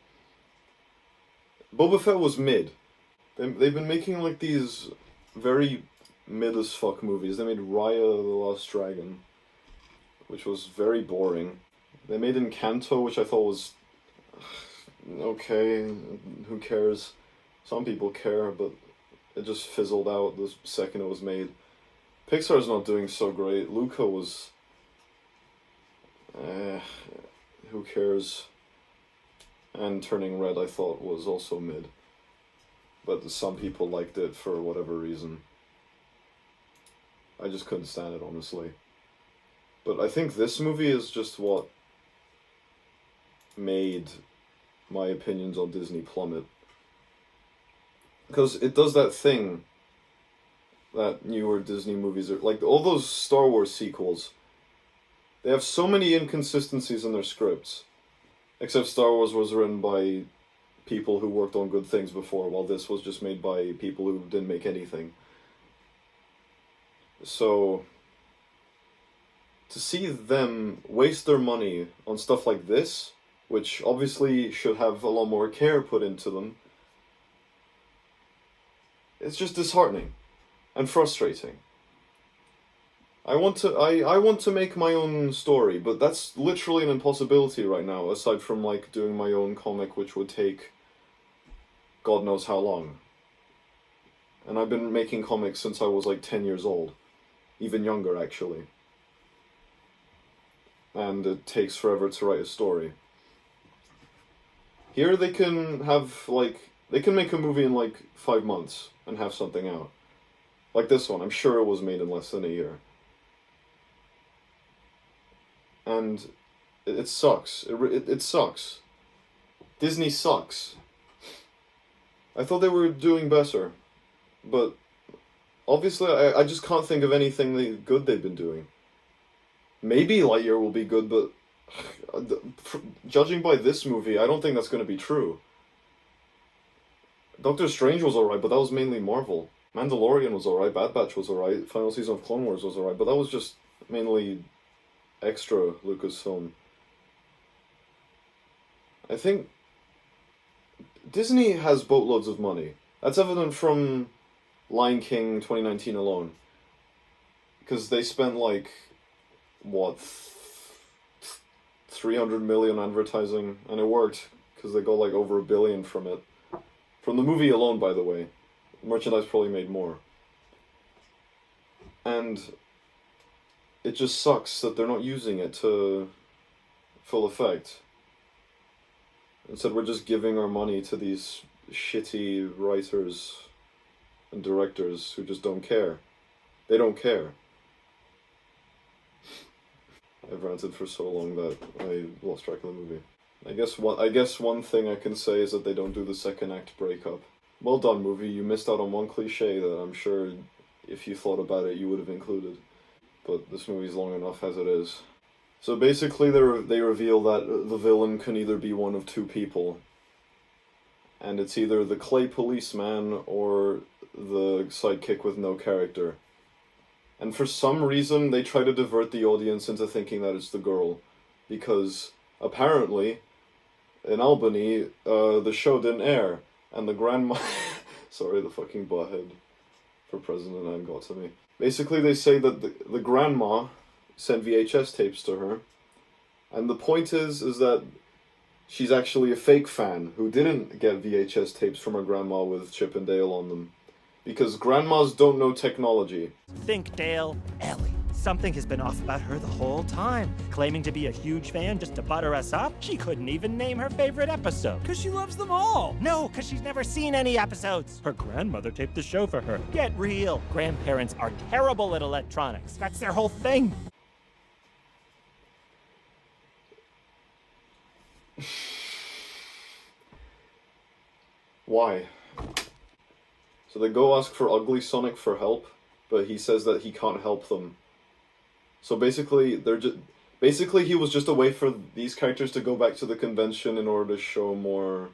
Boba Fett was mid. They've been making, like, these very mid-as-fuck movies. They made Raya the Lost Dragon, which was very boring. They made Encanto, which I thought was... okay, who cares? Some people care, but it just fizzled out the second it was made. Pixar's not doing so great. Luca was... who cares? And Turning Red I thought was also mid. But some people liked it for whatever reason. I just couldn't stand it, honestly. But I think this movie is just what made my opinions on Disney plummet. Because it does that thing that newer Disney movies are... Like, all those Star Wars sequels, they have so many inconsistencies in their scripts. Except Star Wars was written by people who worked on good things before, while this was just made by people who didn't make anything. So, to see them waste their money on stuff like this, which obviously should have a lot more care put into them, it's just disheartening and frustrating. I want to make my own story, but that's literally an impossibility right now, aside from like doing my own comic, which would take God knows how long. And I've been making comics since I was like 10 years old. Even younger, actually. And it takes forever to write a story. Here they can have, like, they can make a movie in like 5 months and have something out. Like this one, I'm sure it was made in less than a year. And it sucks. It sucks. Disney sucks. I thought they were doing better. But obviously I just can't think of anything good they've been doing. Maybe Lightyear will be good, but judging by this movie, I don't think that's going to be true. Doctor Strange was alright, but that was mainly Marvel. Mandalorian was alright, Bad Batch was alright, final season of Clone Wars was alright, but that was just mainly extra Lucasfilm. I think Disney has boatloads of money. That's evident from Lion King 2019 alone. Because they spent like, what, 300 million advertising, and it worked, because they got like over $1 billion from it. From the movie alone, by the way. Merchandise probably made more. And it just sucks that they're not using it to full effect. Instead, we're just giving our money to these shitty writers and directors who just don't care. They don't care. I've ranted for so long that I lost track of the movie. I guess one thing I can say is that they don't do the second act breakup. Well done, movie. You missed out on one cliche that I'm sure if you thought about it you would have included. But this movie's long enough as it is. So basically they reveal that the villain can either be one of two people. And it's either the clay policeman or the sidekick with no character. And for some reason they try to divert the audience into thinking that it's the girl. Because apparently in Albany the show didn't air. And the grandma... Sorry, the fucking butthead for President Anne got to me. Basically, they say that the grandma sent VHS tapes to her. And the point is that she's actually a fake fan who didn't get VHS tapes from her grandma with Chip and Dale on them. Because grandmas don't know technology. Think, Dale. Ellie. Something has been off about her the whole time. Claiming to be a huge fan just to butter us up. She couldn't even name her favorite episode. Because she loves them all. No, because she's never seen any episodes. Her grandmother taped the show for her. Get real. Grandparents are terrible at electronics. That's their whole thing. Why? So they go ask for Ugly Sonic for help, but he says that he can't help them. So basically, he was just a way for these characters to go back to the convention in order to show more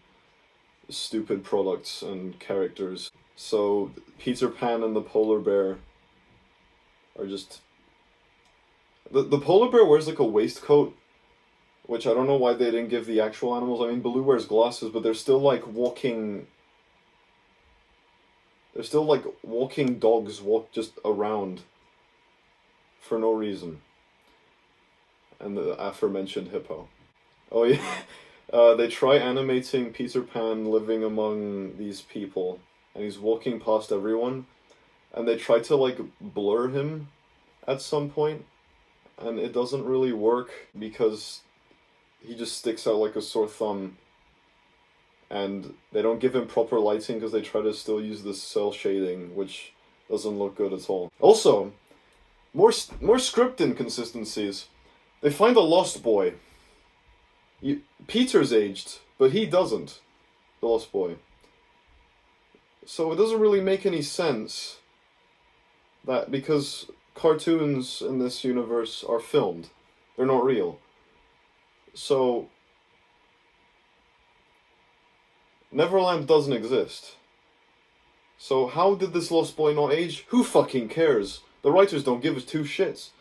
stupid products and characters. So Peter Pan and the polar bear are just... The polar bear wears like a waistcoat, which I don't know why they didn't give the actual animals. I mean, Baloo wears glasses, but they're still like walking... They're still like walking dogs walk just around for no reason. And the aforementioned hippo. Oh yeah, they try animating Peter Pan living among these people, and he's walking past everyone, and they try to like blur him at some point, and it doesn't really work because he just sticks out like a sore thumb. And they don't give him proper lighting because they try to still use the cell shading, which doesn't look good at all. Also, more script inconsistencies. They find a lost boy. Peter's aged, but he doesn't. The lost boy. So it doesn't really make any sense that because cartoons in this universe are filmed, they're not real. So Neverland doesn't exist. So how did this lost boy not age? Who fucking cares? The writers don't give us two shits.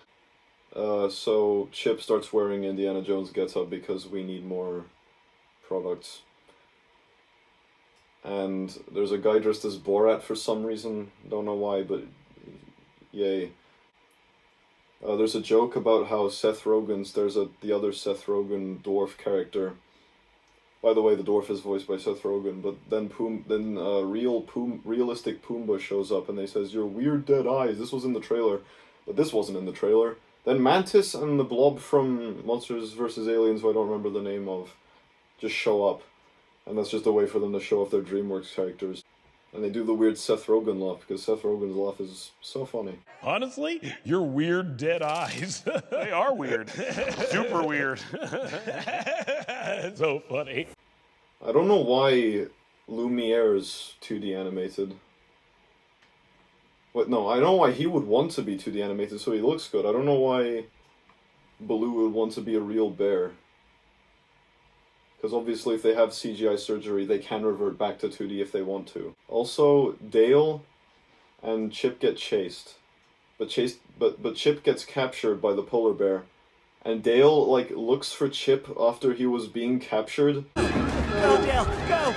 So Chip starts wearing Indiana Jones getup because we need more products. And there's a guy dressed as Borat for some reason. Don't know why, but yay. There's a joke about how Seth Rogen stares at the other Seth Rogen dwarf character. By the way, the dwarf is voiced by Seth Rogen, but then realistic Pumbaa shows up and they says, "Your weird dead eyes." This was in the trailer, but this wasn't in the trailer. Then Mantis and the blob from Monsters vs. Aliens, who I don't remember the name of, just show up. And that's just a way for them to show off their DreamWorks characters. And they do the weird Seth Rogen laugh, because Seth Rogen's laugh is so funny. Honestly, your weird dead eyes. They are weird. Super weird. So funny. I don't know why Lumiere's 2D animated. But no, I know why he would want to be 2D animated, so he looks good. I don't know why Baloo would want to be a real bear. Because obviously if they have CGI surgery, they can revert back to 2D if they want to. Also, Dale and Chip get chased. But Chip gets captured by the polar bear. And Dale, like, looks for Chip after he was being captured. Go, Dale, go!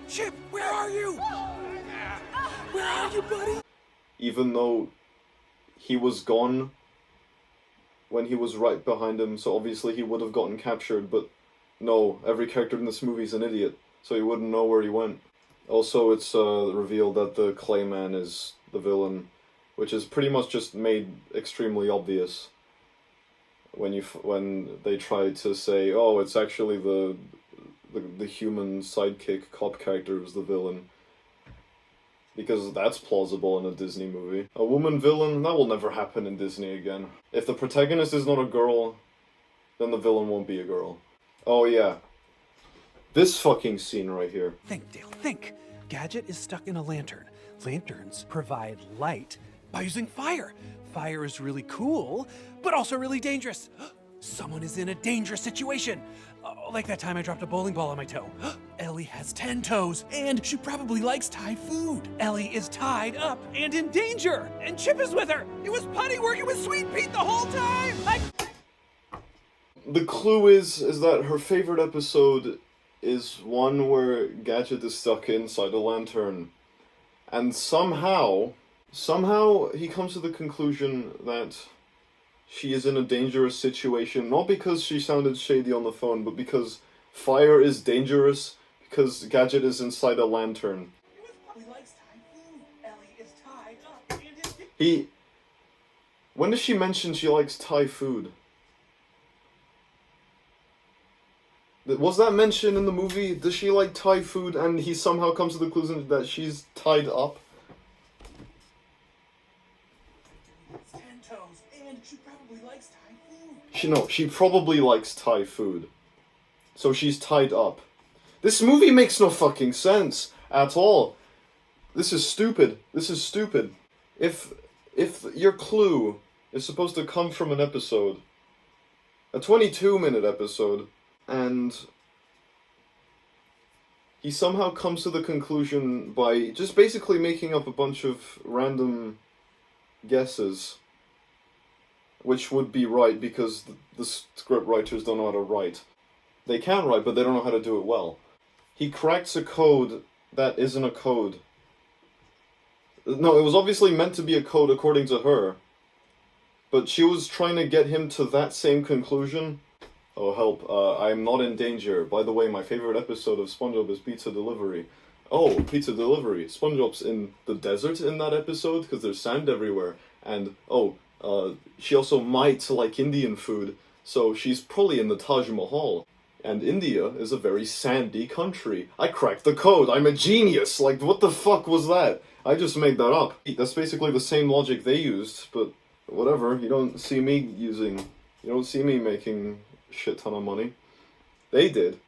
Chip, where are you? Where are you, buddy? Even though he was gone when he was right behind him, so obviously he would have gotten captured, but no, every character in this movie is an idiot, so he wouldn't know where he went. Also, it's revealed that the Clayman is the villain, which is pretty much just made extremely obvious. when they try to say, oh, it's actually the human sidekick cop character who's the villain. Because that's plausible in a Disney movie. A woman villain, that will never happen in Disney again. If the protagonist is not a girl, then the villain won't be a girl. Oh yeah. This fucking scene right here. Think, Dale, think. Gadget is stuck in a lantern. Lanterns provide light by using fire. Fire is really cool, but also really dangerous. Someone is in a dangerous situation. Like that time I dropped a bowling ball on my toe. Ellie has 10 toes, and she probably likes Thai food. Ellie is tied up and in danger, and Chip is with her. He was putty working with Sweet Pete the whole time. The clue is that her favorite episode is one where Gadget is stuck inside a lantern. And somehow he comes to the conclusion that she is in a dangerous situation, not because she sounded shady on the phone, but because fire is dangerous, because Gadget is inside a lantern. When does she mention she likes Thai food? Was that mentioned in the movie? Does she like Thai food and he somehow comes to the conclusion that she's tied up? She probably likes Thai food. So she's tied up. This movie makes no fucking sense at all. This is stupid. This is stupid. If your clue is supposed to come from an episode, a 22-minute episode, and he somehow comes to the conclusion by just basically making up a bunch of random guesses, which would be right because the script writers don't know how to write. They can write, but they don't know how to do it well. He cracks a code that isn't a code. No, it was obviously meant to be a code according to her, but she was trying to get him to that same conclusion. Oh, help, I'm not in danger. By the way, my favorite episode of SpongeBob is Pizza Delivery. Oh, Pizza Delivery. SpongeBob's in the desert in that episode because there's sand everywhere. And, she also might like Indian food, so she's probably in the Taj Mahal. And India is a very sandy country. I cracked the code. I'm a genius. Like, what the fuck was that? I just made that up. That's basically the same logic they used, but whatever. You don't see me making shit ton of money. They did.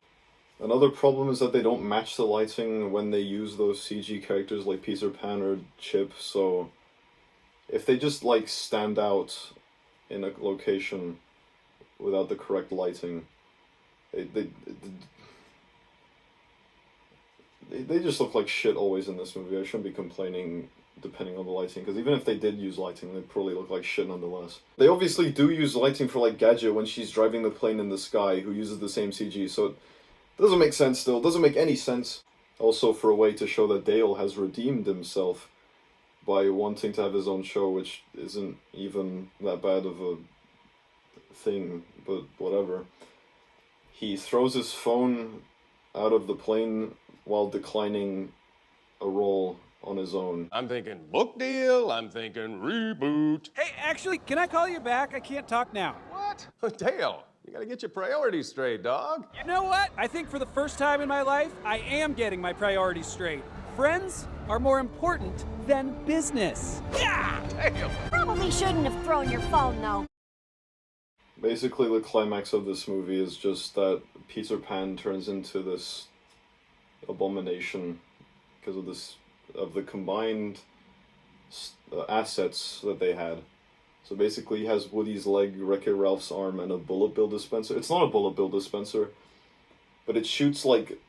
Another problem is that they don't match the lighting when they use those CG characters like Peter Pan or Chip, so if they just like stand out in a location without the correct lighting, they just look like shit always in this movie. I shouldn't be complaining depending on the lighting, because even if they did use lighting, they'd probably look like shit nonetheless. They obviously do use lighting for like Gadget when she's driving the plane in the sky, who uses the same CG, so it doesn't make sense still. It doesn't make any sense. Also for a way to show that Dale has redeemed himself by wanting to have his own show, which isn't even that bad of a thing, but whatever. He throws his phone out of the plane while declining a role on his own. I'm thinking book deal, I'm thinking reboot. Hey, actually, can I call you back? I can't talk now. What? Dale, you gotta get your priorities straight, dog. You know what? I think for the first time in my life, I am getting my priorities straight. Friends are more important than business. Yeah! Dale. Probably shouldn't have thrown your phone, though. Basically, the climax of this movie is just that Peter Pan turns into this abomination because of the combined assets that they had. So basically, he has Woody's leg, Wreck-It Ralph's arm, and a bullet bill dispenser. It's not a bullet bill dispenser, but it shoots like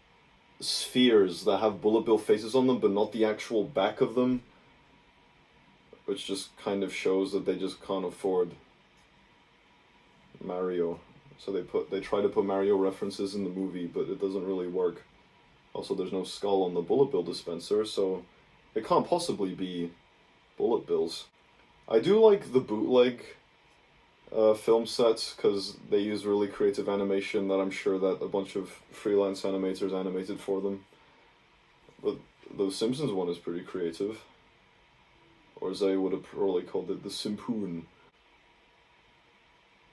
spheres that have bullet bill faces on them, but not the actual back of them, which just kind of shows that they just can't afford Mario. So they try to put Mario references in the movie, but it doesn't really work. Also, there's no skull on the bullet bill dispenser, so it can't possibly be bullet bills. I do like the bootleg film sets, because they use really creative animation that I'm sure that a bunch of freelance animators animated for them. But the Simpsons one is pretty creative. Or as I would have probably called it, the Simpoon.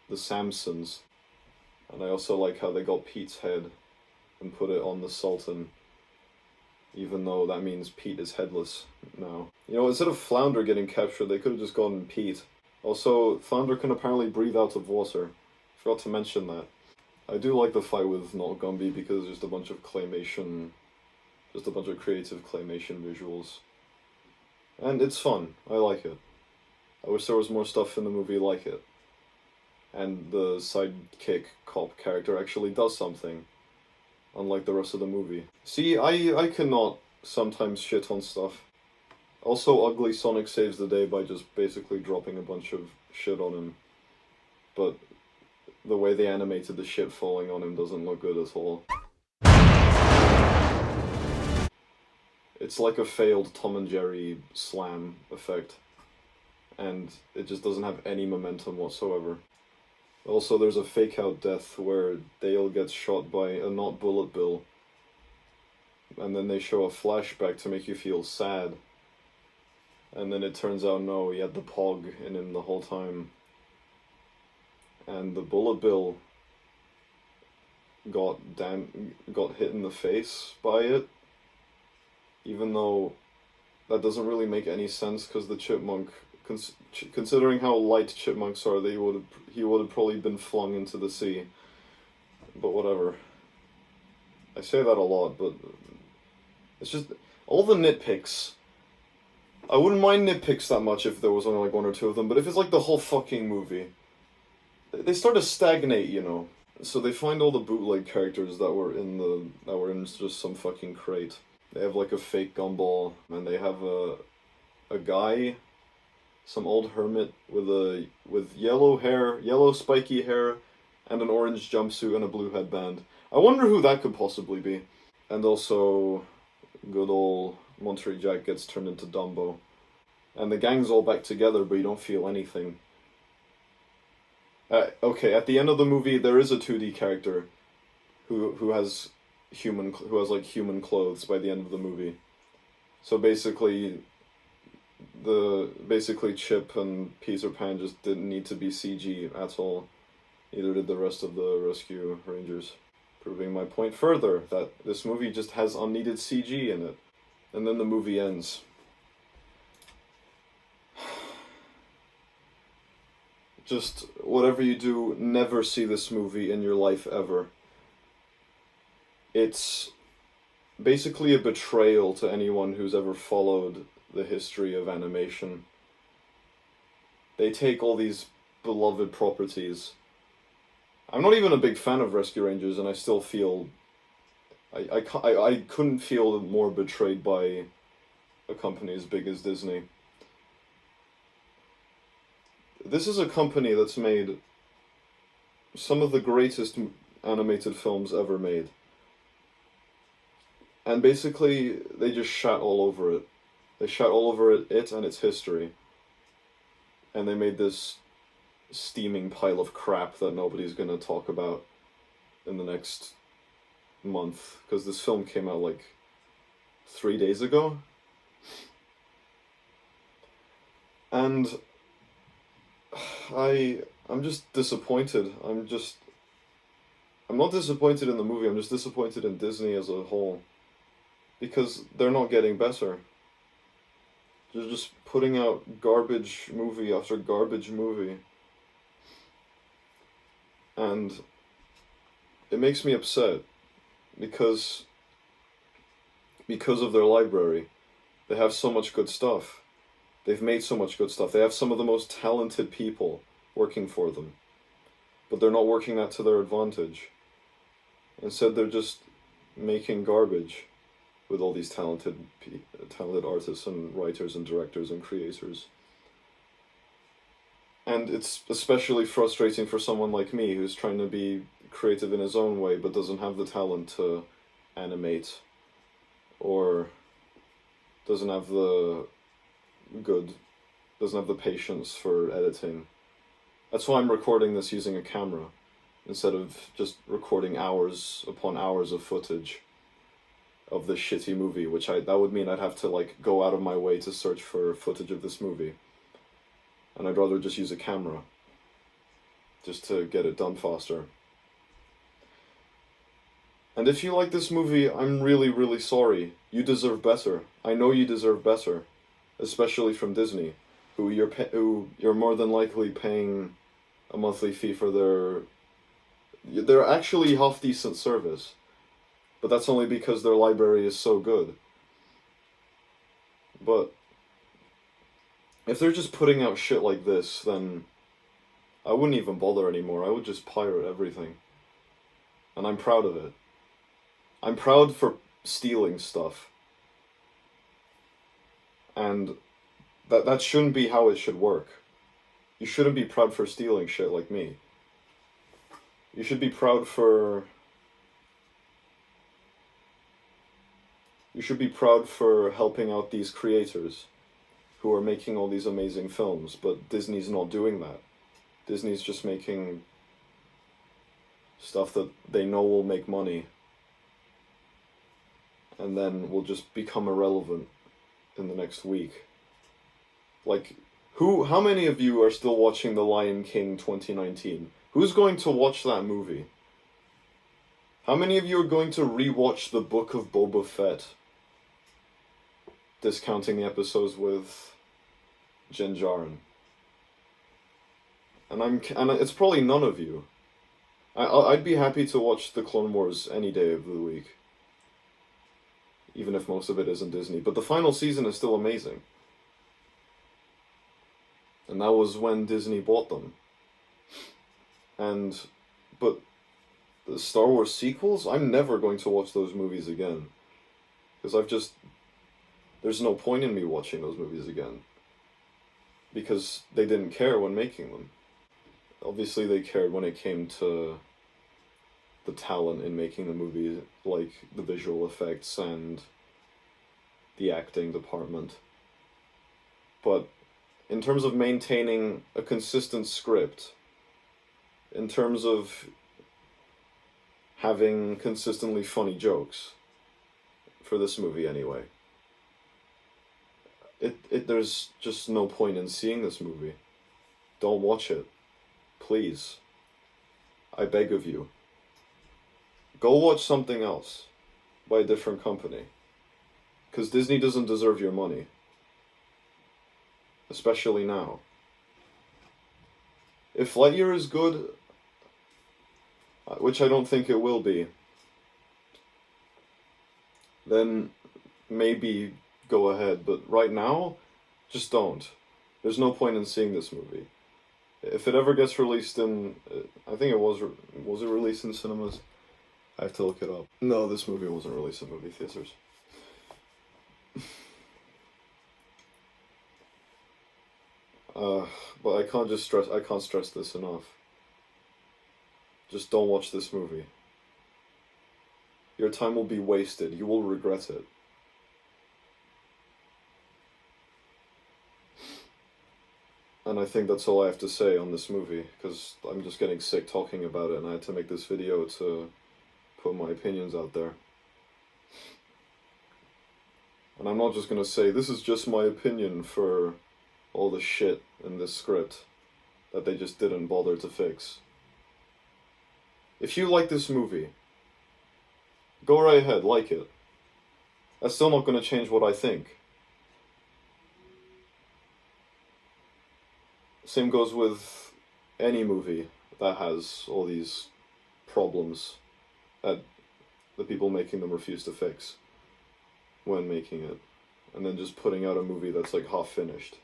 the Samsons. And I also like how they got Pete's head and put it on the Sultan, even though that means Pete is headless now. You know, instead of Flounder getting captured, they could have just gone Pete. Also, Flounder can apparently breathe out of water. Forgot to mention that. I do like the fight with Not Gumby because there's just a bunch of claymation, just a bunch of creative claymation visuals. And it's fun. I like it. I wish there was more stuff in the movie like it. And the sidekick cop character actually does something, unlike the rest of the movie. See, I cannot sometimes shit on stuff. Also, Ugly Sonic saves the day by just basically dropping a bunch of shit on him. But the way they animated the shit falling on him doesn't look good at all. It's like a failed Tom and Jerry slam effect. And it just doesn't have any momentum whatsoever. Also, there's a fake-out death where Dale gets shot by a not Bullet Bill. And then they show a flashback to make you feel sad. And then it turns out, no, he had the Pog in him the whole time. And the Bullet Bill got hit in the face by it. Even though that doesn't really make any sense, because the chipmunk, considering how light chipmunks are, he would have probably been flung into the sea. But whatever. I say that a lot, but it's just all the nitpicks. I wouldn't mind nitpicks that much if there was only like one or two of them, but if it's like the whole fucking movie, they start to stagnate, you know. So they find all the bootleg characters that were in just some fucking crate. They have like a fake Gumball, and they have a guy, some old hermit with yellow hair, yellow spiky hair, and an orange jumpsuit and a blue headband. I wonder who that could possibly be. And also, good old Monterey Jack gets turned into Dumbo. And the gang's all back together, but you don't feel anything. Okay, at the end of the movie, there is a 2D character who has like human clothes by the end of the movie. So basically Chip and Peter Pan just didn't need to be CG at all. Neither did the rest of the Rescue Rangers. Proving my point further, that this movie just has unneeded CG in it. And then the movie ends. Just, whatever you do, never see this movie in your life ever. It's basically a betrayal to anyone who's ever followed the history of animation. They take all these beloved properties. I'm not even a big fan of Rescue Rangers, and I still feel... I couldn't feel more betrayed by a company as big as Disney. This is a company that's made some of the greatest animated films ever made. And basically, they just shat all over it. They shat all over it and its history. And they made this steaming pile of crap that nobody's gonna talk about in the next month. Because this film came out like 3 days ago. And I'm just disappointed. I'm not disappointed in the movie, I'm just disappointed in Disney as a whole. Because they're not getting better. They're just putting out garbage movie after garbage movie. And it makes me upset because of their library. They have so much good stuff. They've made so much good stuff. They have some of the most talented people working for them. But they're not working that to their advantage. Instead, they're just making garbage with all these talented artists and writers and directors and creators. And it's especially frustrating for someone like me who's trying to be creative in his own way but doesn't have the talent to animate or doesn't have the patience for editing. That's why I'm recording this using a camera instead of just recording hours upon hours of footage of this shitty movie, that would mean I'd have to like go out of my way to search for footage of this movie. And I'd rather just use a camera. just to get it done faster. And if you like this movie, I'm really, really sorry. You deserve better. I know you deserve better, especially from Disney, who you're more than likely paying a monthly fee for they're actually half decent service, but that's only because their library is so good. But if they're just putting out shit like this, then I wouldn't even bother anymore. I would just pirate everything. And I'm proud of it. I'm proud for stealing stuff. And that shouldn't be how it should work. You shouldn't be proud for stealing shit like me. You should be proud for... You should be proud for helping out these creators who are making all these amazing films, but Disney's not doing that. Disney's just making stuff that they know will make money and then will just become irrelevant in the next week. Like, how many of you are still watching The Lion King 2019? Who's going to watch that movie? How many of you are going to rewatch The Book of Boba Fett? Discounting the episodes with Din Djarin. And it's probably none of you. I'd be happy to watch the Clone Wars any day of the week. Even if most of it isn't Disney. But the final season is still amazing. And that was when Disney bought them. But the Star Wars sequels, I'm never going to watch those movies again. Because there's no point in me watching those movies again. Because they didn't care when making them. Obviously they cared when it came to the talent in making the movie, like the visual effects and the acting department. But in terms of maintaining a consistent script, in terms of having consistently funny jokes, for this movie anyway, there's just no point in seeing this movie. Don't watch it. Please. I beg of you. Go watch something else by a different company. Because Disney doesn't deserve your money. Especially now. If Lightyear is good, which I don't think it will be, then maybe go ahead. But right now, just don't. There's no point in seeing this movie. If it ever gets released in... I think it was it released in cinemas? I have to look it up. No, this movie wasn't released in movie theaters. But I can't stress this enough. Just don't watch this movie. Your time will be wasted. You will regret it. And I think that's all I have to say on this movie, because I'm just getting sick talking about it, and I had to make this video to put my opinions out there. And I'm not just gonna say, this is just my opinion for all the shit in this script that they just didn't bother to fix. If you like this movie, go right ahead, like it. That's still not gonna change what I think. Same goes with any movie that has all these problems that the people making them refuse to fix when making it, and then just putting out a movie that's like half finished.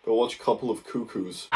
Go watch Couple of Cuckoos.